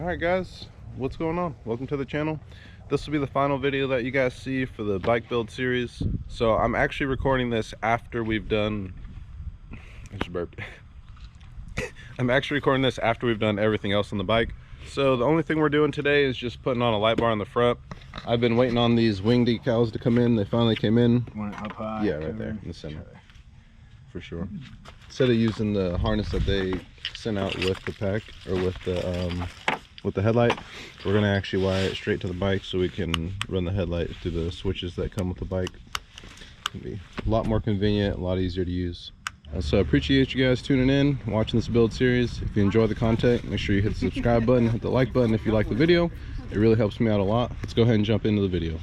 Alright guys, what's going on? Welcome to the channel. This will be the final video that you guys see for the bike build series. So I'm actually recording this after we've done I'm actually recording this after we've done everything else on the bike. So the only thing we're doing today is just putting on a light bar on the front. I've been waiting on these wing decals to come in. They finally came in. One up high. Yeah, right there in the center. For sure. Instead of using the harness that they sent out with the pack, or with the headlight, we're gonna actually wire it straight to the bike so we can run the headlight through the switches that come with the bike. It'll be a lot more convenient, a lot easier to use. So I appreciate you guys tuning in, watching this build series. If you enjoy the content, make sure you hit the subscribe button, hit the like button if you like the video. It really helps me out a lot. Let's go ahead and jump into the video.